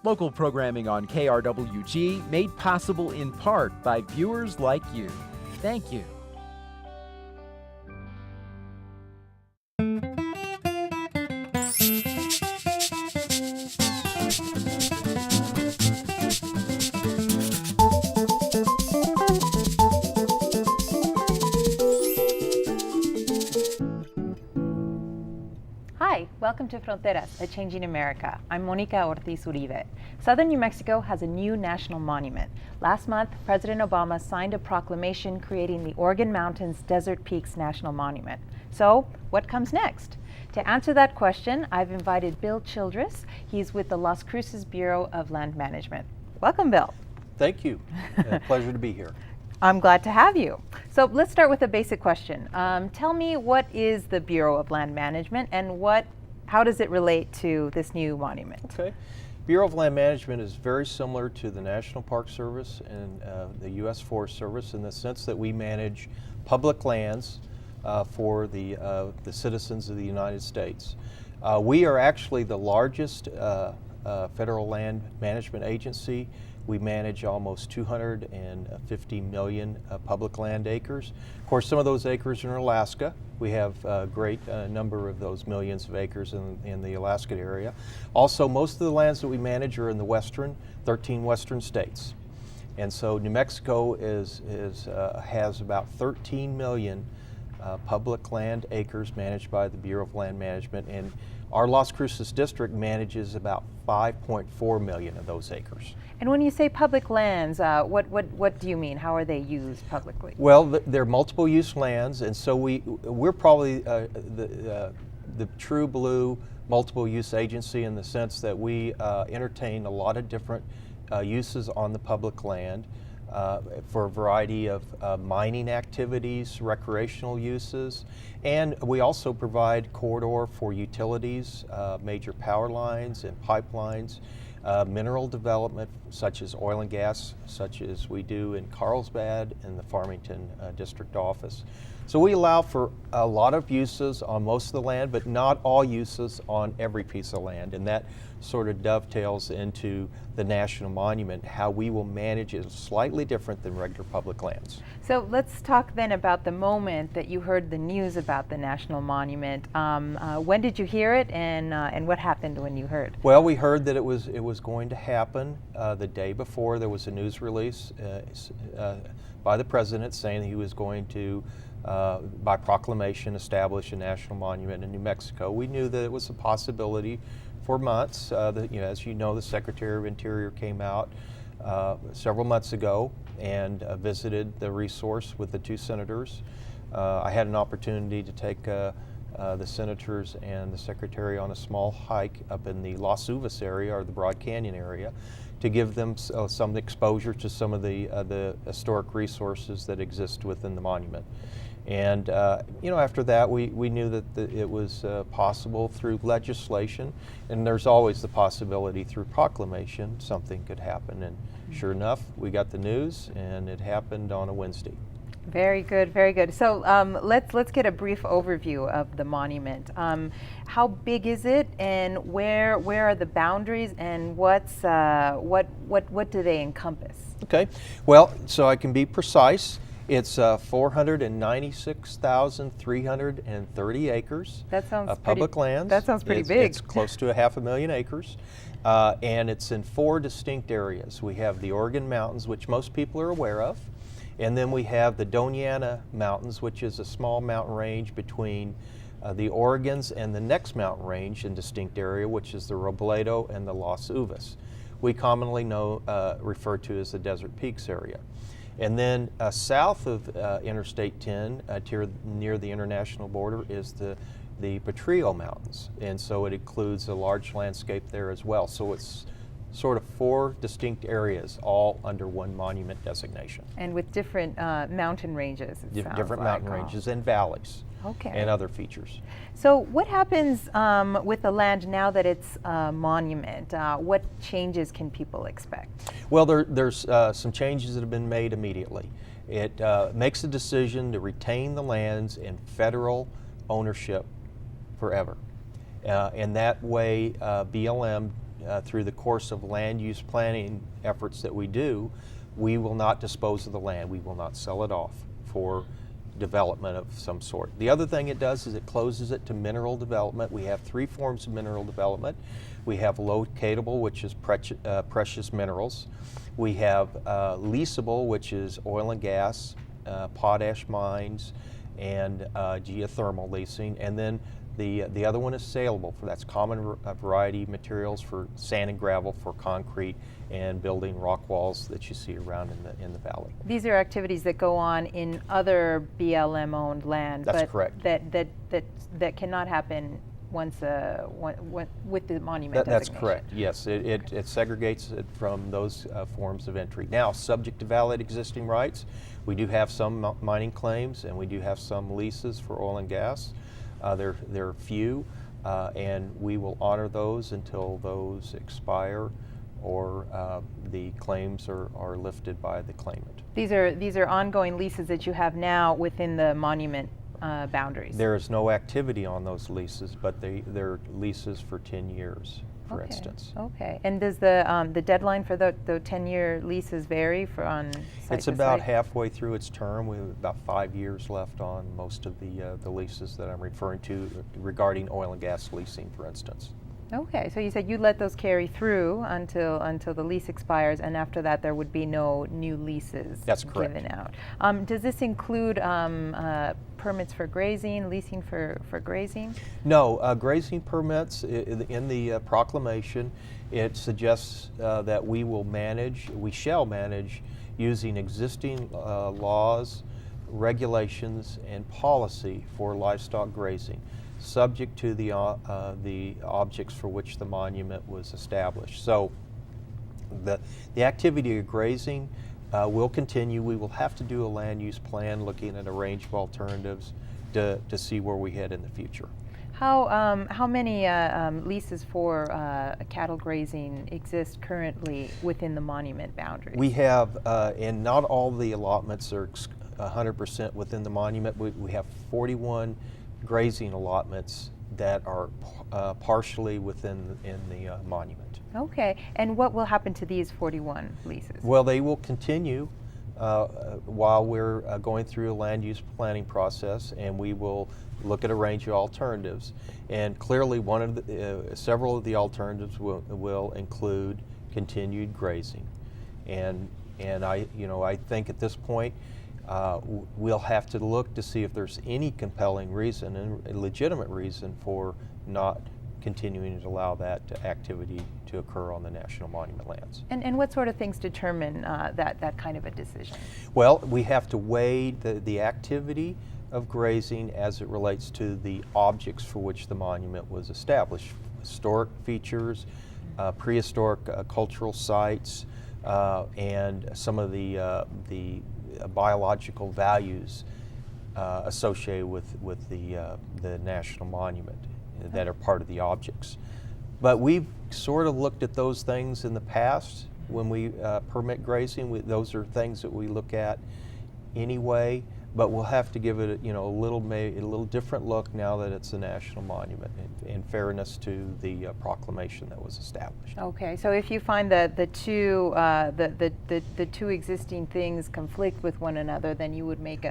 Local programming on KRWG made possible in part by viewers like you. Thank you. Hi, welcome to Fronteras, A Changing America. I'm Monica Ortiz Uribe. Southern New Mexico has a new national monument. Last month, President Obama signed a proclamation creating the Organ Mountains Desert Peaks National Monument. So, what comes next? To answer that question, I've invited Bill Childress. He's with the Las Cruces Bureau of Land Management. Welcome, Bill. Thank you. Pleasure to be here. I'm glad to have you. So let's start with a basic question. Tell me, what is the Bureau of Land Management and how does it relate to this new monument? Okay. Bureau of Land Management is very similar to the National Park Service and the U.S. Forest Service in the sense that we manage public lands for the citizens of the United States. We are actually the largest federal land management agency. We manage almost 250 million public land acres. Of course, some of those acres are in Alaska. We have a great number of those millions of acres in the Alaska area. Also, most of the lands that we manage are in the 13 western states. And so New Mexico has about 13 million public land acres managed by the Bureau of Land Management, and our Las Cruces district manages about 5.4 million of those acres. And when you say public lands, what do you mean? How are they used publicly? Well, they're multiple use lands, and so we're probably the true blue multiple use agency in the sense that we entertain a lot of different uses on the public land for a variety of mining activities, recreational uses, and we also provide corridor for utilities, major power lines and pipelines, mineral development such as oil and gas, such as we do in Carlsbad and the Farmington district office. So we allow for a lot of uses on most of the land, but not all uses on every piece of land, and that sort of dovetails into the national monument. How we will manage it is slightly different than regular public lands. So let's talk then about the moment that you heard the news about the national monument. When did you hear it, and what happened when you heard? Well, we heard that it was going to happen the day before. There was a news release by the president saying he was going to by proclamation, establish a national monument in New Mexico. We knew that it was a possibility for months. As you know, the Secretary of Interior came out several months ago and visited the resource with the two senators. I had an opportunity to take the senators and the Secretary on a small hike up in the Las Uvas area, or the Broad Canyon area, to give them some exposure to some of the historic resources that exist within the monument. And after that, we knew that it was possible through legislation, and there's always the possibility through proclamation something could happen. And sure enough, we got the news, and it happened on a Wednesday. Very good, very good. So let's get a brief overview of the monument. How big is it, and where are the boundaries, and what do they encompass? Okay, well, so I can be precise. It's 496,330 acres of public lands. That sounds pretty big. It's close to 500,000 acres, and it's in 4 distinct areas. We have the Organ Mountains, which most people are aware of, and then we have the Doñana Mountains, which is a small mountain range between the Oregons and the next mountain range in distinct area, which is the Robledo and the Las Uvas. We commonly refer to as the Desert Peaks area. And then south of Interstate 10, near the international border, is the Potrillo Mountains. And so it includes a large landscape there as well. So it's sort of 4 distinct areas, all under one monument designation. And with different mountain ranges, different mountain ranges and valleys. Okay. And other features. So what happens with the land now that it's a monument? What changes can people expect? Well, there's some changes that have been made immediately. It makes a decision to retain the lands in federal ownership forever. And that way, BLM through the course of land use planning efforts that we do, we will not dispose of the land. We will not sell it off for development of some sort. The other thing it does is it closes it to mineral development. We have 3 forms of mineral development. We have locatable, which is precious minerals. We have leasable, which is oil and gas, potash mines, and geothermal leasing. And then the other one is saleable. That's common variety materials for sand and gravel, for concrete, and building rock walls that you see around in the valley. These are activities that go on in other BLM-owned land. That's but correct. That cannot happen once with the monument That's designation. correct. Yes, it segregates it from those forms of entry. Now, subject to valid existing rights, we do have some mining claims, and we do have some leases for oil and gas. They're few, and we will honor those until those expire or the claims are lifted by the claimant. These are ongoing leases that you have now within the monument boundaries. There is no activity on those leases, but they're leases for 10 years, for instance. Okay. And does the deadline for the 10-year leases vary on site It's to about site? halfway through its term. We have about 5 years left on most of the leases that I'm referring to regarding oil and gas leasing, for instance. Okay, so you said you let those carry through until the lease expires, and after that there would be no new leases That's correct. given out. Does this include permits for grazing, leasing for grazing? No, grazing permits in the proclamation, it suggests that we shall manage using existing laws, regulations, and policy for livestock grazing, subject to the objects for which the monument was established. So the activity of grazing will continue. We will have to do a land use plan looking at a range of alternatives to see where we head in the future. How many leases for cattle grazing exist currently within the monument boundaries? We have, and not all the allotments are 100% within the monument. We have 41 grazing allotments that are partially within the monument. Okay, and what will happen to these 41 leases? Well, they will continue while we're going through a land use planning process, and we will look at a range of alternatives. And clearly, several of the alternatives will include continued grazing. And I think at this point, we'll have to look to see if there's any compelling reason and a legitimate reason for not continuing to allow that activity to occur on the national monument lands. And what sort of things determine that kind of a decision? Well, we have to weigh the activity of grazing as it relates to the objects for which the monument was established. Historic features, prehistoric cultural sites, and some of the biological values associated with the national monument that are part of the objects. But we've sort of looked at those things in the past when we permit grazing. Those are things that we look at anyway, but we'll have to give it a little different look now that it's a national monument, in fairness to the proclamation that was established. Okay, so if you find that the two existing things conflict with one another, then you would make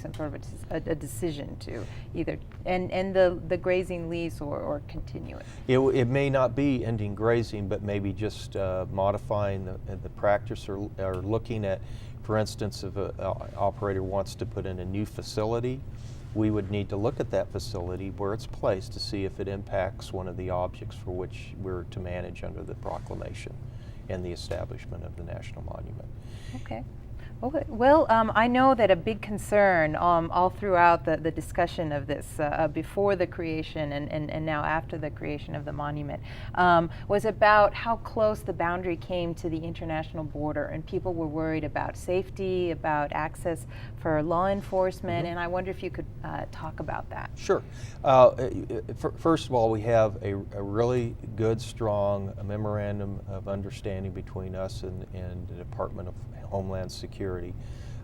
some sort of a decision to either end the grazing lease or continue it. It may not be ending grazing, but maybe just modifying the practice or looking at, for instance, if an operator wants to put in a new facility, we would need to look at that facility where it's placed to see if it impacts one of the objects for which we're to manage under the proclamation and the establishment of the national monument. Okay. Okay. Well, I know that a big concern all throughout the discussion of this, before the creation and now after the creation of the monument, was about how close the boundary came to the international border, and people were worried about safety, about access for law enforcement, and I wonder if you could talk about that. Sure. First of all, we have a really good, strong memorandum of understanding between us and the Department of Homeland Security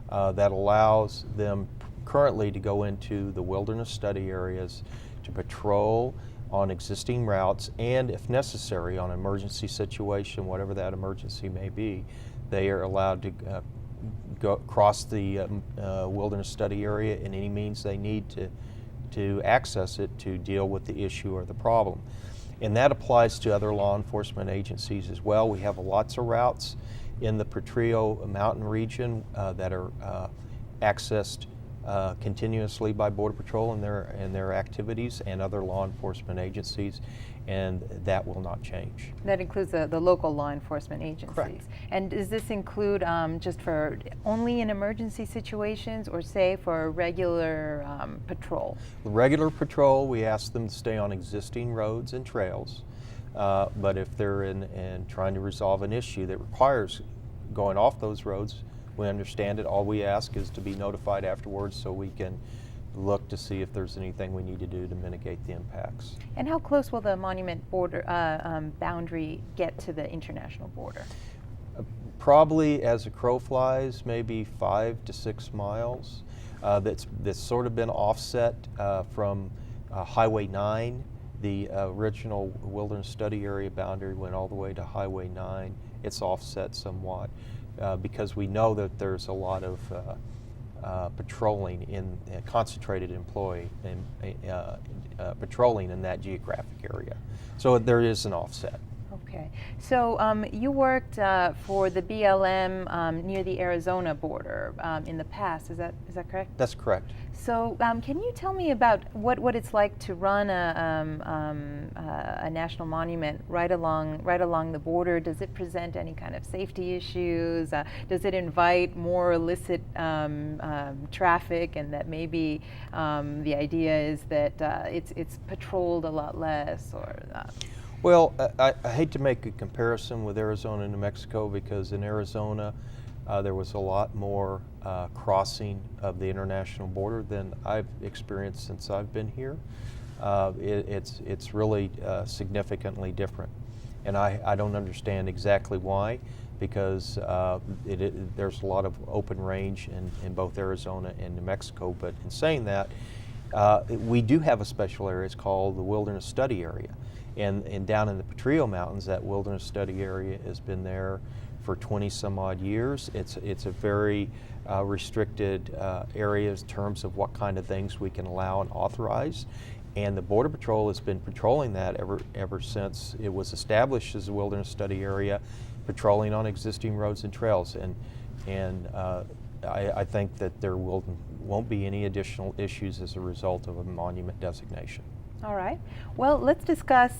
that allows them currently to go into the wilderness study areas to patrol on existing routes, and if necessary, on an emergency situation, whatever that emergency may be, they are allowed to go across the wilderness study area in any means they need to access it to deal with the issue or the problem. And that applies to other law enforcement agencies as well. We have lots of routes in the Potrillo mountain region that are accessed continuously by Border Patrol and their activities and other law enforcement agencies, and that will not change. That includes the local law enforcement agencies. Correct. And does this include just for only in emergency situations, or say for regular patrol? The regular patrol, we ask them to stay on existing roads and trails, but if they're in trying to resolve an issue that requires going off those roads, we understand it. All we ask is to be notified afterwards so we can look to see if there's anything we need to do to mitigate the impacts. And how close will the monument border boundary get to the international border? Probably as a crow flies, maybe 5 to 6 miles. That's sort of been offset from Highway 9. The original wilderness study area boundary went all the way to Highway 9. It's offset somewhat because we know that there's a lot of patrolling in concentrated employee and patrolling in that geographic area. So there is an offset. Okay. So you worked for the BLM near the Arizona border in the past. Is that correct? That's correct. So can you tell me about what it's like to run a national monument right along the border? Does it present any kind of safety issues? Does it invite more illicit traffic, and that maybe the idea is that it's patrolled a lot less? Or Well, I hate to make a comparison with Arizona and New Mexico, because in Arizona there was a lot more crossing of the international border than I've experienced since I've been here. It's really significantly different, and I don't understand exactly why, because there's a lot of open range in both Arizona and New Mexico. But in saying that, we do have a special area. It's called the Wilderness Study Area. And down in the Potrillo Mountains, that wilderness study area has been there for 20 some odd years. It's a very restricted area in terms of what kind of things we can allow and authorize. And the Border Patrol has been patrolling that ever since it was established as a wilderness study area, patrolling on existing roads and trails. And I think that there won't be any additional issues as a result of a monument designation. all right. Well, let's discuss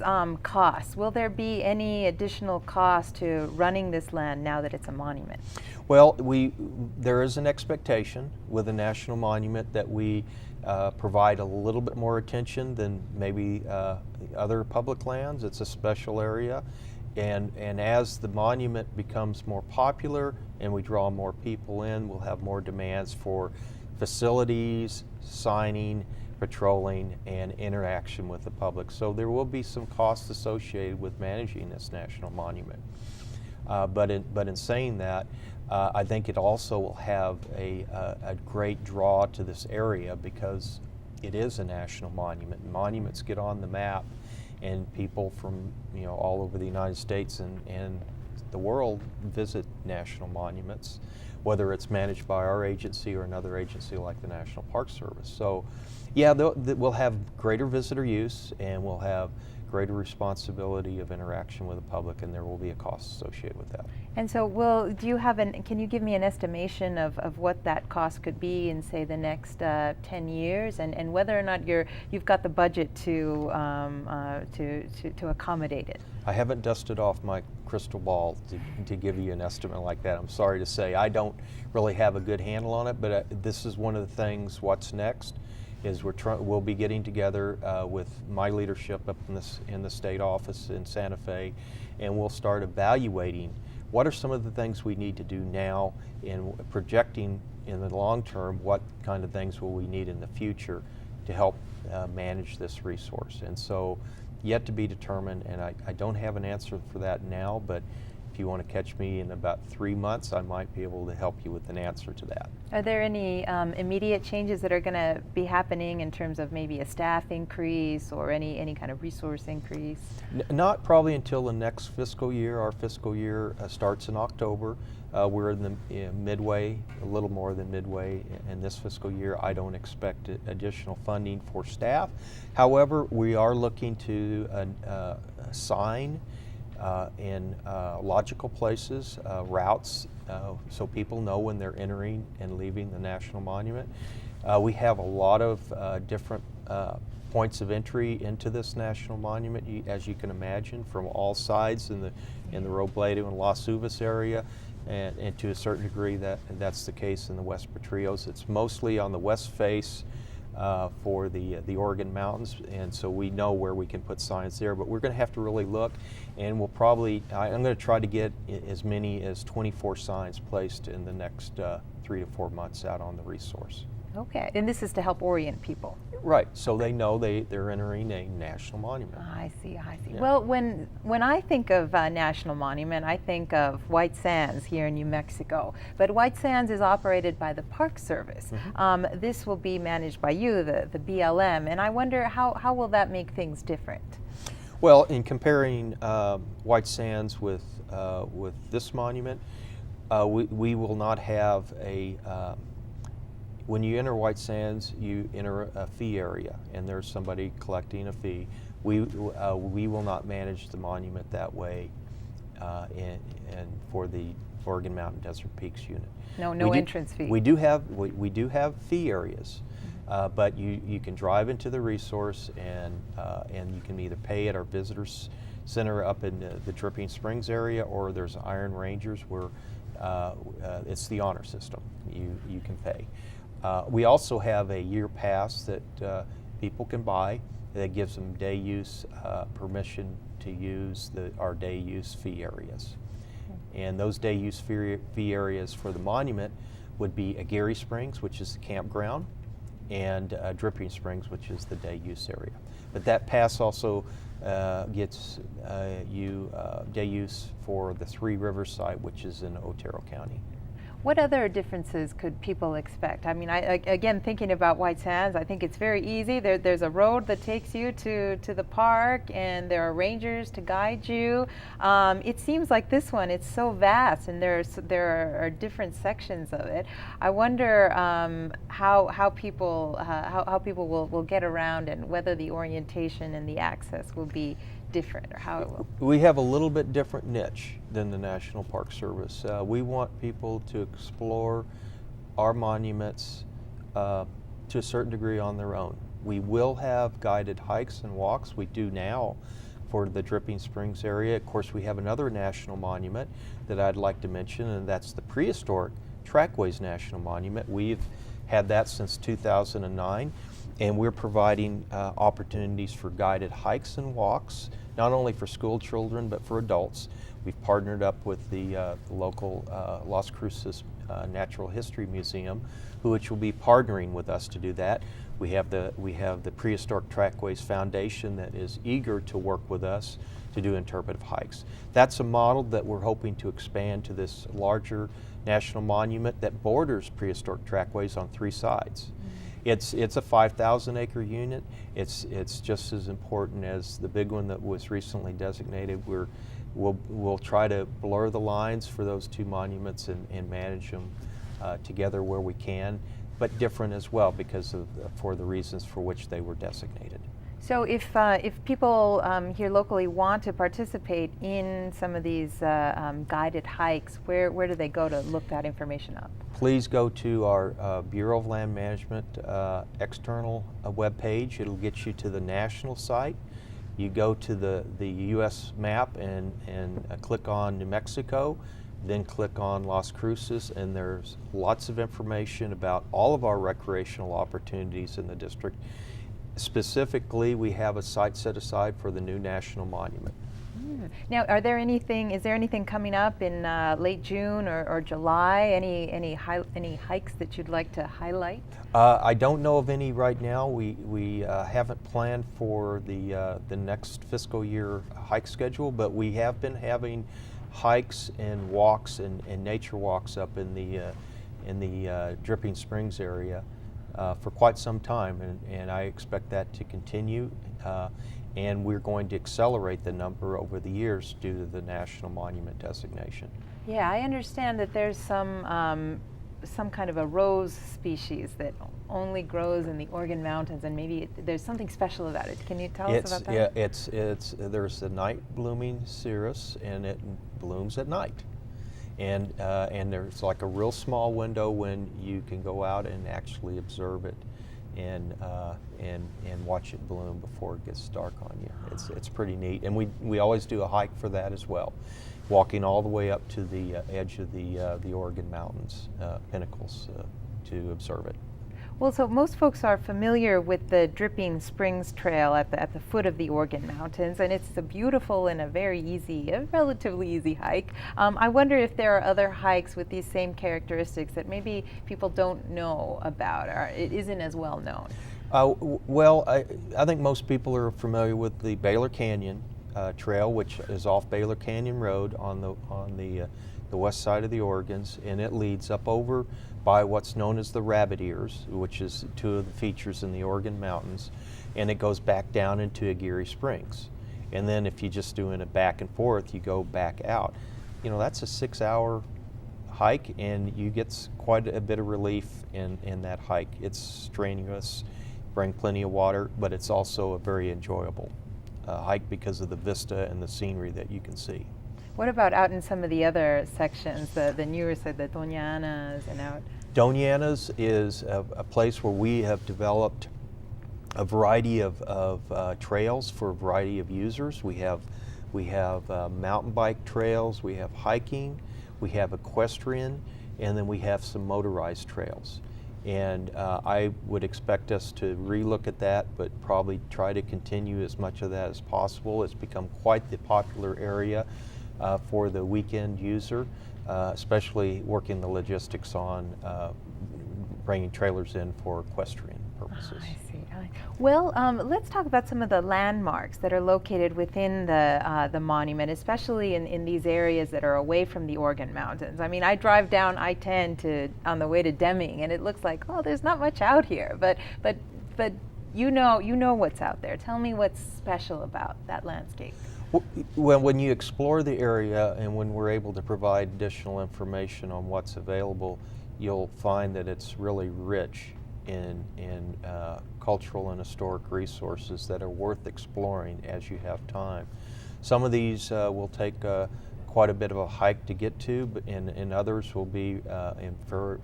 costs. Will there be any additional cost to running this land now that it's a monument? Well, there is an expectation with a national monument that we provide a little bit more attention than maybe other public lands. It's a special area, and as the monument becomes more popular and we draw more people in, we'll have more demands for facilities, signing, patrolling, and interaction with the public. So there will be some costs associated with managing this national monument. But in saying that, I think it also will have a great draw to this area because it is a national monument. Monuments get on the map, and people from all over the United States and the world visit national monuments, whether it's managed by our agency or another agency like the National Park Service. So yeah, we'll have greater visitor use, and we'll have greater responsibility of interaction with the public, and there will be a cost associated with that. And so can you give me an estimation of what that cost could be in, say, the next 10 years, and whether or not you've got the budget to accommodate it? I haven't dusted off my crystal ball to give you an estimate like that. I'm sorry to say. I don't really have a good handle on it, but this is one of the things, what's next, is we'll be getting together with my leadership up in the state office in Santa Fe, and we'll start evaluating what are some of the things we need to do now, in projecting in the long term what kind of things will we need in the future to help manage this resource. And so yet to be determined, and I don't have an answer for that now, but if you want to catch me in about 3 months, I might be able to help you with an answer to that. Are there any immediate changes that are going to be happening in terms of maybe a staff increase or any kind of resource increase? Not probably until the next fiscal year. Our fiscal year starts in October. We're in the midway, a little more than midway in this fiscal year. I don't expect additional funding for staff. However, we are looking to assign in logical places, routes, so people know when they're entering and leaving the National Monument. We have a lot of different points of entry into this National Monument, as you can imagine, from all sides in the Robledo and Las Uvas area, and to a certain degree that's the case in the West Patrios. It's mostly on the west face for the Oregon Mountains, and so we know where we can put signs there, but we're going to have to really look, and we'll probably, I'm going to try to get as many as 24 signs placed in the next 3 to 4 months out on the resource. Okay, and this is to help orient people. Right, so they know they're entering a national monument. I see. Yeah. Well, when I think of National Monument, I think of White Sands here in New Mexico. But White Sands is operated by the Park Service. Mm-hmm. This will be managed by you, the BLM, and I wonder how will that make things different? Well, in comparing White Sands with this monument, we will not have a when you enter White Sands, you enter a fee area, and there's somebody collecting a fee. We will not manage the monument that way, and for the Oregon Mountain Desert Peaks unit. No entrance fee. We do have fee areas, but you can drive into the resource, and you can either pay at our visitors center up in the Dripping Springs area, or there's Iron Rangers where it's the honor system. You can pay. We also have a year pass that people can buy that gives them day use permission to use our day use fee areas. And those day use fee areas for the monument would be Aguirre Springs, which is the campground, and Dripping Springs, which is the day use area. But that pass also gets you day use for the Three Rivers site, which is in Otero County. What other differences could people expect? I mean, again, thinking about White Sands, I think it's very easy. There's a road that takes you to the park, and there are rangers to guide you. It seems like this one, it's so vast, and there are different sections of it. I wonder how people will get around, and whether the orientation and the access will be different, or how it will. We have a little bit different niche than the National Park Service. We want people to explore our monuments to a certain degree on their own. We will have guided hikes and walks. We do now for the Dripping Springs area. Of course, we have another national monument that I'd like to mention, and that's the Prehistoric Trackways National Monument. We've had that since 2009. And we're providing opportunities for guided hikes and walks, not only for school children, but for adults. We've partnered up with the local Las Cruces Natural History Museum, which will be partnering with us to do that. We have the Prehistoric Trackways Foundation that is eager to work with us to do interpretive hikes. That's a model that we're hoping to expand to this larger national monument that borders Prehistoric Trackways on 3 sides. It's a 5,000 acre unit. It's just as important as the big one that was recently designated. We'll try to blur the lines for those 2 monuments and manage them together where we can, but different as well because for the reasons for which they were designated. So if people here locally want to participate in some of these guided hikes, where do they go to look that information up? Please go to our Bureau of Land Management external webpage. It'll get you to the national site. You go to the U.S. map and click on New Mexico, then click on Las Cruces, and there's lots of information about all of our recreational opportunities in the district. Specifically, we have a site set aside for the new national monument. Now, is there anything coming up in late June or July? Any hikes that you'd like to highlight? I don't know of any right now. We haven't planned for the next fiscal year hike schedule, but we have been having hikes and walks and nature walks up in the Dripping Springs area for quite some time, and I expect that to continue. And we're going to accelerate the number over the years due to the National Monument designation. Yeah, I understand that there's some kind of a rose species that only grows in the Organ Mountains, and maybe there's something special about it. Can you tell us about that? Yeah, there's the night blooming cirrus, and it blooms at night. And there's like a real small window when you can go out and actually observe it and watch it bloom before it gets dark on you. It's pretty neat, and we always do a hike for that as well, walking all the way up to the edge of the Organ Mountains pinnacles to observe it. Well, so most folks are familiar with the Dripping Springs Trail at the foot of the Organ Mountains, and it's a beautiful and a relatively easy hike. I wonder if there are other hikes with these same characteristics that maybe people don't know about, or it isn't as well known. Well, I think most people are familiar with the Baylor Canyon Trail, which is off Baylor Canyon Road on the west side of the Organs, and it leads up over by what's known as the Rabbit Ears, which is two of the features in the Organ Mountains, and it goes back down into Aguirre Springs. And then if you're just doing it back and forth, you go back out. You know, that's a 6-hour hike, and you get quite a bit of relief in that hike. It's strenuous, bring plenty of water, but it's also a very enjoyable hike because of the vista and the scenery that you can see. What about out in some of the other sections, the newer side, the Doñanas and out? Doñanas is a place where we have developed a variety of trails for a variety of users. We have mountain bike trails, we have hiking, we have equestrian, and then we have some motorized trails. And I would expect us to relook at that, but probably try to continue as much of that as possible. It's become quite the popular area for the weekend user, especially working the logistics on bringing trailers in for equestrian purposes. I see. Well, let's talk about some of the landmarks that are located within the monument, especially in these areas that are away from the Organ Mountains. I mean, I drive down I-10 on the way to Deming, and it looks like, oh, there's not much out here, but you know what's out there. Tell me what's special about that landscape. Well, when you explore the area and when we're able to provide additional information on what's available, you'll find that it's really rich in cultural and historic resources that are worth exploring as you have time. Some of these will take quite a bit of a hike to get to, and others will be in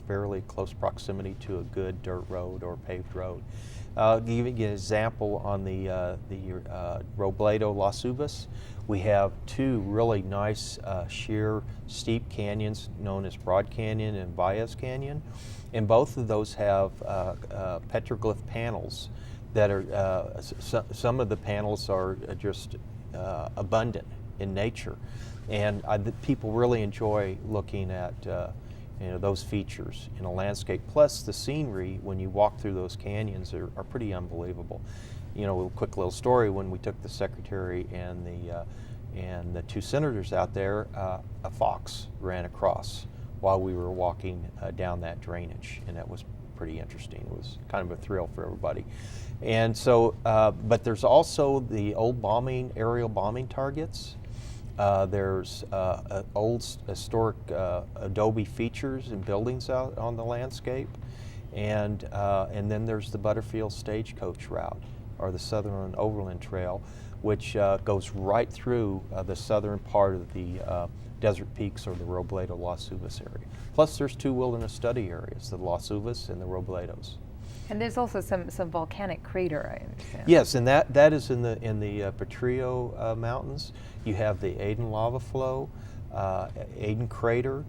fairly close proximity to a good dirt road or paved road. I'll give you an example on the Robledo Las Uvas. We have two really nice sheer steep canyons known as Broad Canyon and Baez Canyon, and both of those have petroglyph panels that are, some of the panels are just abundant in nature, and people really enjoy looking at those features in a landscape. Plus the scenery when you walk through those canyons are pretty unbelievable. A quick little story: when we took the secretary and the two senators out there, a fox ran across while we were walking down that drainage, and that was pretty interesting. It was kind of a thrill for everybody. And so, but there's also the old aerial bombing targets. There's old historic adobe features and buildings out on the landscape, and then there's the Butterfield Stagecoach Route, or the Southern Overland Trail, which goes right through the southern part of the Desert Peaks or the Robledo Las Uvas area. Plus there's two wilderness study areas, the Las Uvas and the Robledos. And there's also some volcanic crater, I understand. Yes, and that is in the Petrillo Mountains. You have the Aden lava flow, Aden crater.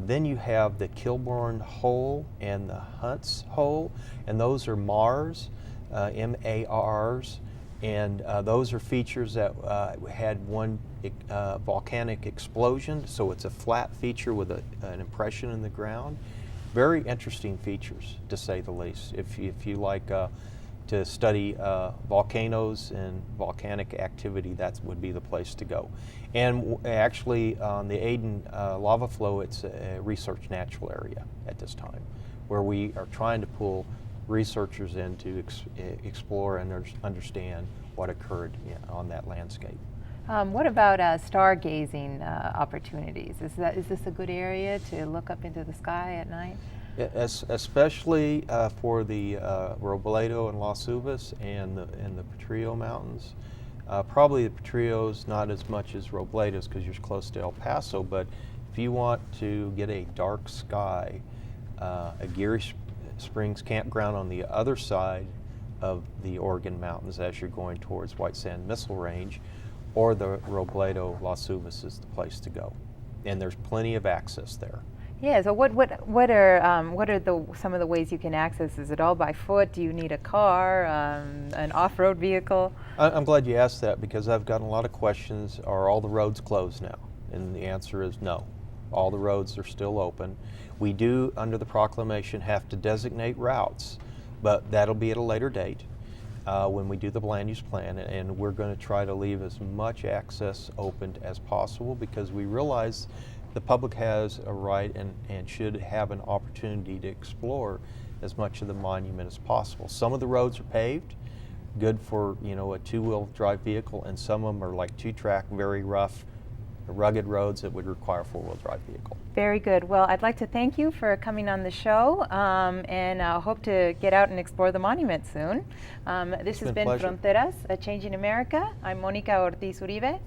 Then you have the Kilbourne Hole and the Hunts Hole, and those are Mars, MARs, and those are features that had one volcanic explosion. So it's a flat feature with an impression in the ground. Very interesting features, to say the least. If you like to study volcanoes and volcanic activity, that would be the place to go. And actually, on the Aden lava flow, it's a research natural area at this time, where we are trying to pull researchers in to explore and understand what occurred on that landscape. What about stargazing opportunities? Is this a good area to look up into the sky at night? Especially for the Robledo and Las Uvas and the Potrillo Mountains. Probably the Potrillos not as much as Robledos because you're close to El Paso, but if you want to get a dark sky, a Geary Springs campground on the other side of the Oregon Mountains as you're going towards White Sand Missile Range, or the Robledo Las Uvas is the place to go. And there's plenty of access there. Yeah, so what are some of the ways you can access? Is it all by foot? Do you need a car, an off-road vehicle? I'm glad you asked that because I've gotten a lot of questions. Are all the roads closed now? And the answer is no. All the roads are still open. We do, under the proclamation, have to designate routes, but that'll be at a later date when we do the land use plan, and we're going to try to leave as much access open as possible because we realize the public has a right and should have an opportunity to explore as much of the monument as possible. Some of the roads are paved, good for a two-wheel drive vehicle, and some of them are like two-track, very rough, rugged roads that would require a four-wheel drive vehicle. Very good. Well, I'd like to thank you for coming on the show, and I hope to get out and explore the monument soon. This has been Fronteras, A Changing America. I'm Monica Ortiz Uribe.